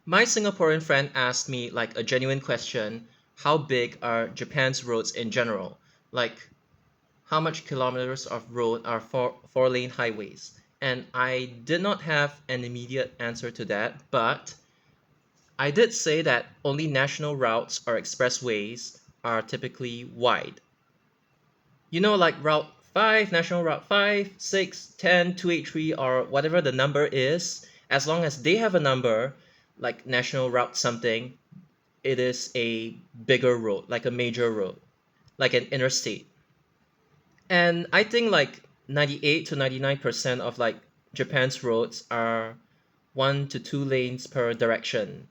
My Singaporean friend asked me like a genuine question, how big are Japan's roads in general? Like how much kilometers of road are four-lane highways? And I did not have an immediate answer to that, but I did say that only national routes or expressways are typically wide. You know, like Route 5, National Route 5, 6, 10, 283, or whatever the number is, as long as they have a number, like National Route something, it is a bigger road, like a major road, like an interstate. And I think like 98 to 99% of like Japan's roads are 1 to 2 lanes per direction.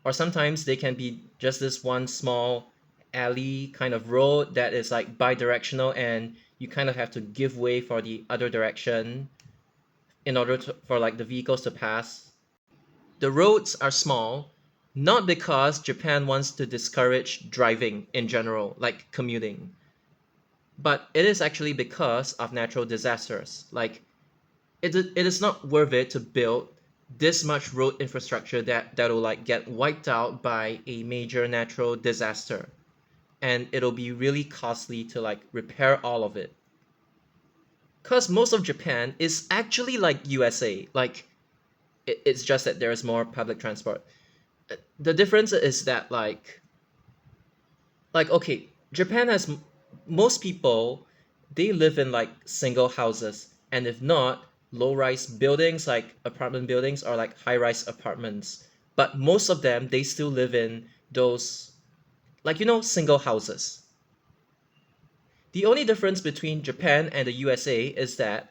Or sometimes they can be just this one small alley kind of road that is like bi-directional and you kind of have to give way for the other direction in order for like the vehicles to pass. The roads are small not because Japan wants to discourage driving in general, like commuting, but it is actually because of natural disasters. Like it is not worth it to build this much road infrastructure that'll like get wiped out by a major natural disaster, and it'll be really costly to like repair all of it, because most of Japan is actually like USA. Like it's just that there's more public transport. The difference is that like okay, Japan has most people, they live in like single houses, and if not, low-rise buildings like apartment buildings or like high-rise apartments. But most of them, they still live in those, like, single houses. The only difference between Japan and the USA is that,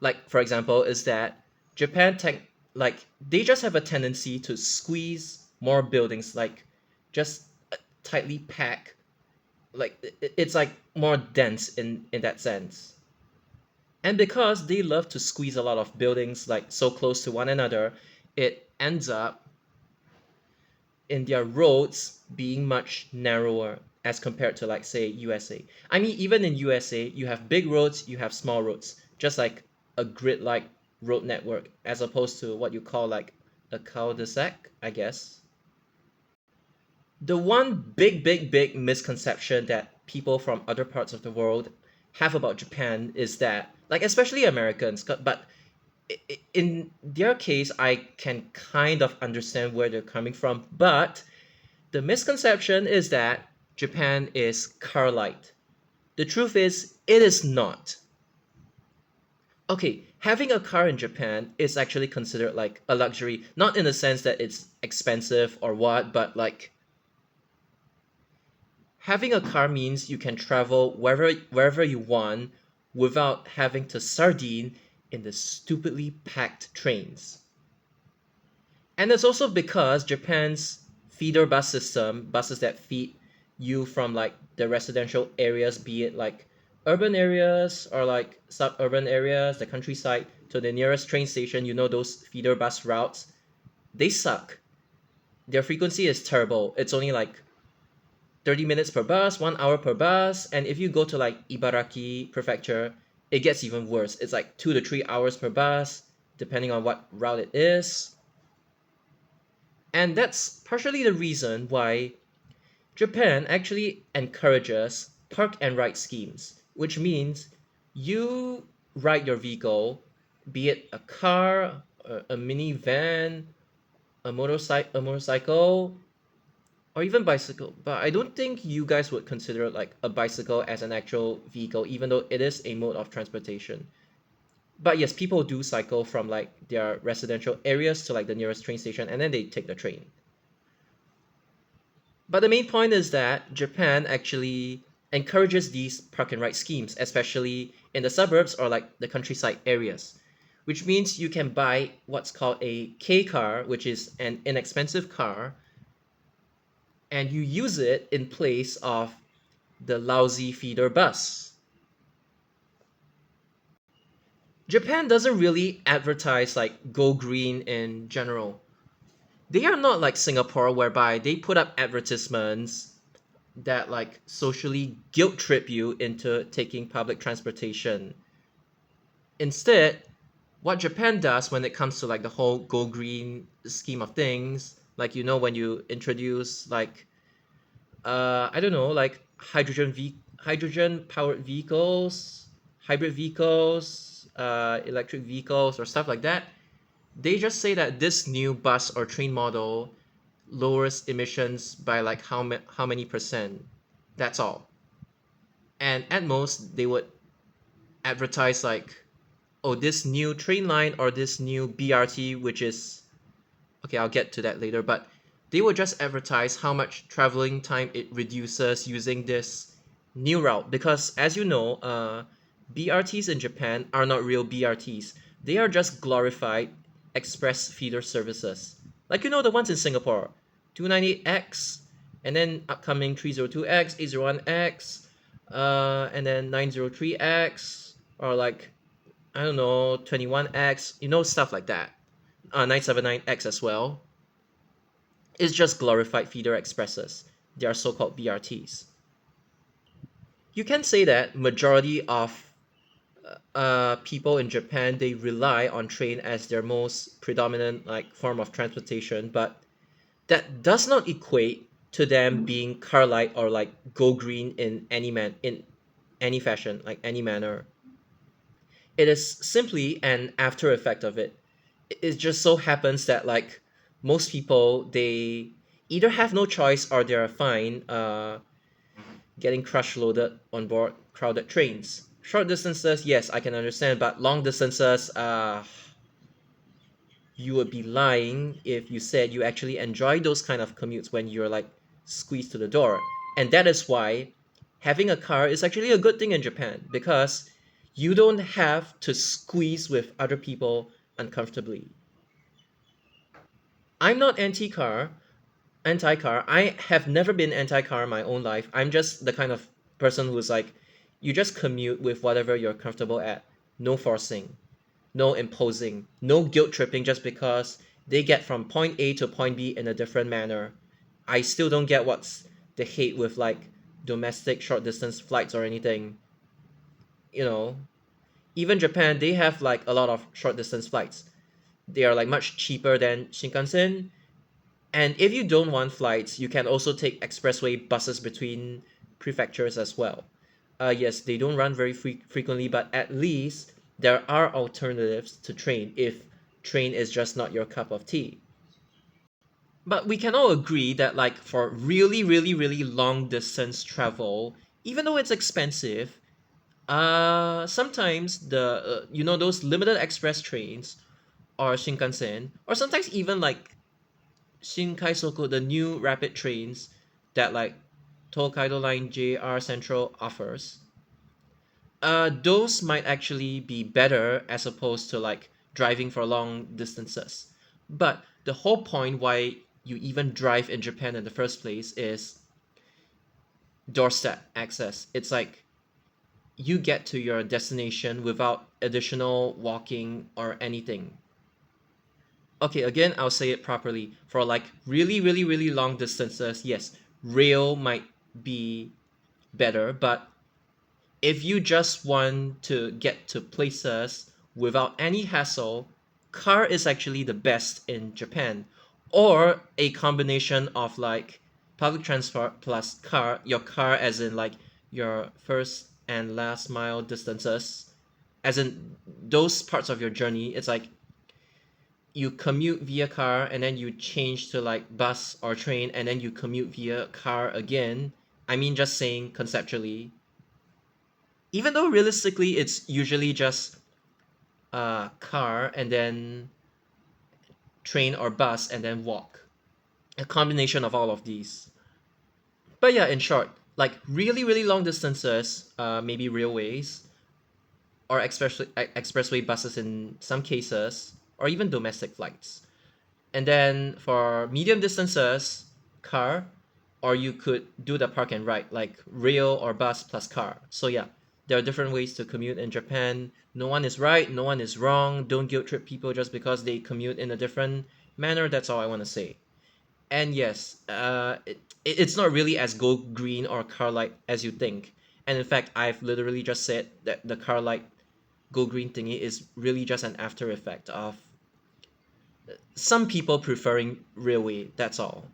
like, for example, is that Japan tech like they just have a tendency to squeeze more buildings, like just tightly pack, like it's like more dense in that sense. And because they love to squeeze a lot of buildings like so close to one another, it ends up in their roads being much narrower as compared to like say USA. I mean, even in USA you have big roads, you have small roads, just like a grid like road network, as opposed to what you call like a cul-de-sac, I guess. The one big misconception that people from other parts of the world have about Japan is that, like, especially Americans, but in their case, I can kind of understand where they're coming from. But the misconception is that Japan is car light. The truth is, it is not. Okay, having a car in Japan is actually considered like a luxury, not in the sense that it's expensive or what, but like having a car means you can travel wherever you want without having to sardine in the stupidly packed trains. And it's also because Japan's feeder bus system, buses that feed you from like the residential areas, be it like urban areas or like suburban areas, the countryside, to the nearest train station, those feeder bus routes, they suck. Their frequency is terrible. It's only like 30 minutes per bus, 1 hour per bus. And if you go to like Ibaraki prefecture, it gets even worse. It's like 2 to 3 hours per bus, depending on what route it is. And that's partially the reason why Japan actually encourages park and ride schemes, which means you ride your vehicle, be it a car, a minivan, a motorcycle, or even bicycle. But I don't think you guys would consider like a bicycle as an actual vehicle, even though it is a mode of transportation. But yes, people do cycle from like their residential areas to like the nearest train station, and then they take the train. But the main point is that Japan actually encourages these park and ride schemes, especially in the suburbs or like the countryside areas, which means you can buy what's called a K car, which is an inexpensive car, and you use it in place of the lousy feeder bus. Japan doesn't really advertise like go green in general. They are not like Singapore, whereby they put up advertisements that like socially guilt trip you into taking public transportation. Instead, what Japan does when it comes to like the whole go green scheme of things, Like when you introduce like I don't know, like hydrogen powered vehicles, hybrid vehicles, electric vehicles or stuff like that. They just say that this new bus or train model lowers emissions by like how many percent. That's all. And at most they would advertise like, oh, this new train line or this new BRT, which is okay, I'll get to that later, but they will just advertise how much traveling time it reduces using this new route. Because as you know, BRTs in Japan are not real BRTs. They are just glorified express feeder services. Like the ones in Singapore, 298X, and then upcoming 302X, 801X, and then 903X, or like I don't know, 21X, stuff like that. 979X as well. It's just glorified feeder expresses. They are so-called BRTs. You can say that majority of people in Japan, they rely on train as their most predominant like form of transportation, but that does not equate to them being car light or like go green in any fashion, like any manner. It is simply an after effect of it. It just so happens that like most people, they either have no choice or they're fine getting crush loaded on board crowded trains. Short distances, yes, I can understand, but long distances, you would be lying if you said you actually enjoy those kind of commutes when you're like squeezed to the door. And that is why having a car is actually a good thing in Japan, because you don't have to squeeze with other people uncomfortably. I'm not anti-car. I have never been anti-car in my own life. I'm just the kind of person who's like, you just commute with whatever you're comfortable at. No forcing, no imposing, no guilt tripping just because they get from point A to point B in a different manner. I still don't get what's the hate with like domestic short distance flights or anything. You know, even Japan, they have like a lot of short distance flights. They are like much cheaper than Shinkansen. And if you don't want flights, you can also take expressway buses between prefectures as well. Yes, they don't run very frequently, but at least there are alternatives to train if train is just not your cup of tea. But we can all agree that like for really, really, really long distance travel, even though it's expensive, sometimes the those limited express trains or Shinkansen, or sometimes even like Shinkai Soku, the new rapid trains that like Tokaido Line JR Central offers, those might actually be better as opposed to like driving for long distances. But the whole point why you even drive in Japan in the first place is doorstep access. It's like you get to your destination without additional walking or anything. Okay, again, I'll say it properly. For like really, really, really long distances, yes, rail might be better, but if you just want to get to places without any hassle, car is actually the best in Japan. Or a combination of like public transport plus car, your car as in like your first and last mile distances, as in those parts of your journey, it's like you commute via car and then you change to like bus or train and then you commute via car again. I mean, just saying conceptually, even though realistically it's usually just car and then train or bus and then walk, a combination of all of these. But yeah, in short, like really, really long distances, maybe railways or expressway buses in some cases, or even domestic flights. And then for medium distances, car, or you could do the park and ride, like rail or bus plus car. So yeah, there are different ways to commute in Japan. No one is right, no one is wrong. Don't guilt trip people just because they commute in a different manner. That's all I want to say. And yes, it's not really as go green or car light as you think. And in fact, I've literally just said that the car light go green thingy is really just an after effect of Some people preferring railway, that's all.